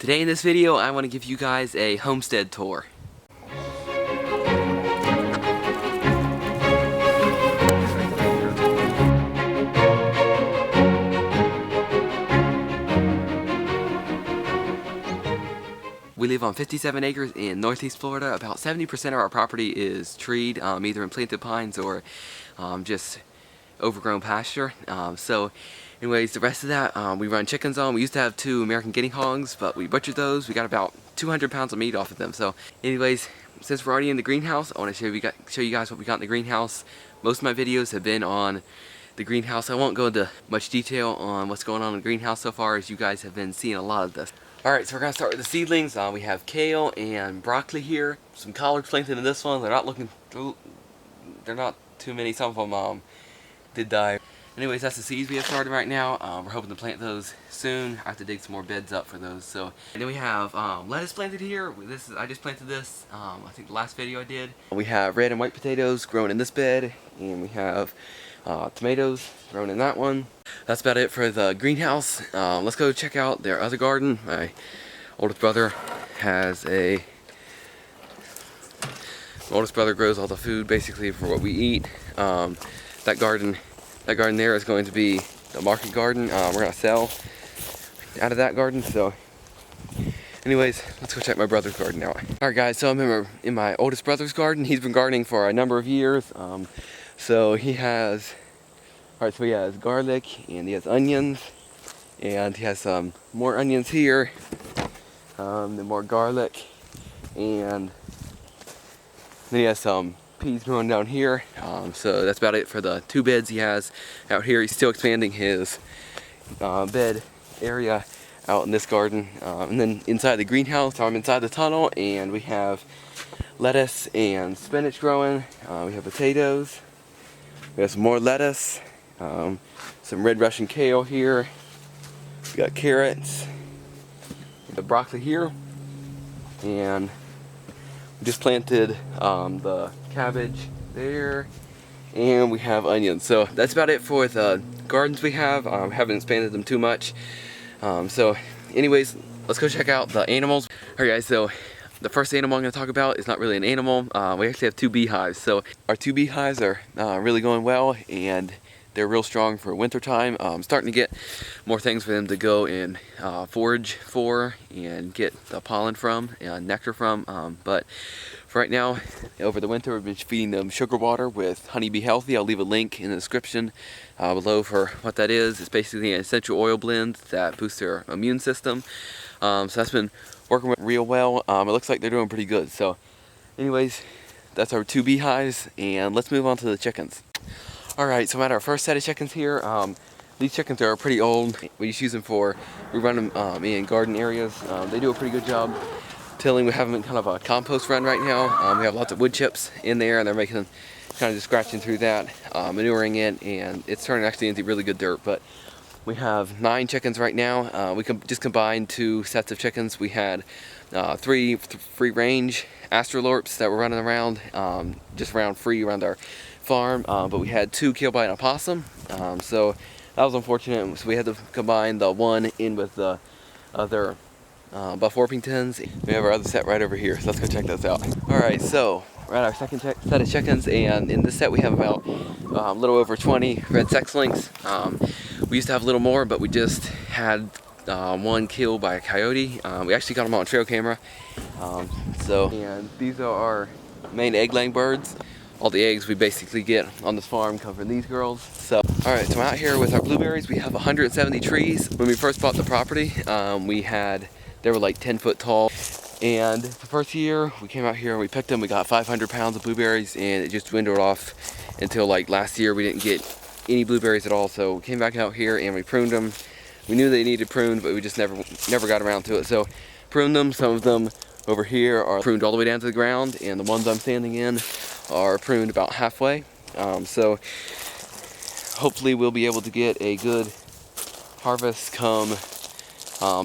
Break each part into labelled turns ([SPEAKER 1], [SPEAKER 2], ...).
[SPEAKER 1] Today in this video, I want to give you guys a homestead tour. We live on 57 acres in northeast Florida. About 70% of our property is treed, either in planted pines or just overgrown pasture. Anyways, the rest of that we run chickens on. We used to have 2 American guinea hogs, but we butchered those. We got about 200 pounds of meat off of them. So anyways, since we're already in the greenhouse, I want to show you guys what we got in the greenhouse. Most of my videos have been on the greenhouse. I won't go into much detail on what's going on in the greenhouse so far, as you guys have been seeing a lot of this. Alright, so we're going to start with the seedlings. We have kale and broccoli here. Some collards planted in this one. They're not too many. Some of them did die. Anyways, that's the seeds we have started right now. We're hoping to plant those soon. I have to dig some more beds up for those. And then we have lettuce planted here. I just planted this, I think the last video I did. We have red and white potatoes growing in this bed, and we have tomatoes growing in that one. That's about it for the greenhouse. Let's go check out their other garden. My oldest brother grows all the food basically for what we eat. That garden there is going to be the market garden. We're going to sell out of that garden. So anyways, let's go check my brother's garden out. Alright guys, so I'm in my oldest brother's garden. He's been gardening for a number of years. So he has garlic, and he has onions, and he has some more onions here, then more garlic, and then he has some peas growing down here. So that's about it for the 2 beds he has out here. He's still expanding his bed area out in this garden. And then inside the greenhouse, I'm inside the tunnel, and we have lettuce and spinach growing. We have potatoes. We have some more lettuce. Some red Russian kale here. We got carrots. The broccoli here. And we just planted the cabbage there, and we have onions. So that's about it for the gardens we have. Haven't expanded them too much. So anyways, let's go check out the animals. Alright guys, so the first animal I'm going to talk about is not really an animal. We actually have 2 beehives. So our 2 beehives are really going well, and they're real strong for winter time. Starting to get more things for them to go and forage for and get the pollen from and nectar from. But for right now, over the winter, we've been feeding them sugar water with Honeybee Healthy. I'll leave a link in the description below for what that is. It's basically an essential oil blend that boosts their immune system. So that's been working real well. It looks like they're doing pretty good. So anyways, that's our 2 beehives, and let's move on to the chickens. Alright, so I'm at our first set of chickens here. These chickens are pretty old. We just use them we run them in garden areas. They do a pretty good job tilling. We have them in kind of a compost run right now. We have lots of wood chips in there, and they're kind of just scratching through that, manuring it, and it's turning actually into really good dirt. But we have 9 chickens right now. We just combined 2 sets of chickens. We had 3 free-range Astrolorps that were running around, just free around our farm, but we had 2 killed by an opossum, so that was unfortunate. So we had to combine the one in with the other Buff Orpingtons. We have our other set right over here, so let's go check those out. Alright, so we're at our second set of chickens, and in this set we have about a little over 20 red sex links. We used to have a little more, but we just had 1 killed by a coyote. We actually got them on trail camera. And these are our main egg-laying birds. All the eggs we basically get on this farm come from these girls. So, alright, so I'm out here with our blueberries. We have 170 trees. When we first bought the property, they were like 10 foot tall. And the first year we came out here and we picked them, we got 500 pounds of blueberries, and it just dwindled off until like last year we didn't get any blueberries at all. So we came back out here and we pruned them. We knew they needed pruned, but we just never got around to it. So pruned them. Some of them over here are pruned all the way down to the ground, and the ones I'm standing in are pruned about halfway. So hopefully we'll be able to get a good harvest come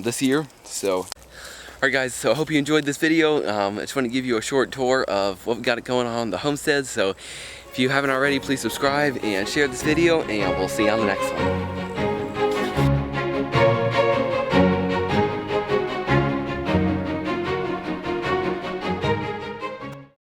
[SPEAKER 1] this year. So alright guys, so I hope you enjoyed this video. I just want to give you a short tour of what we got going on the homestead. So if you haven't already, please subscribe and share this video, and we'll see you on the next one.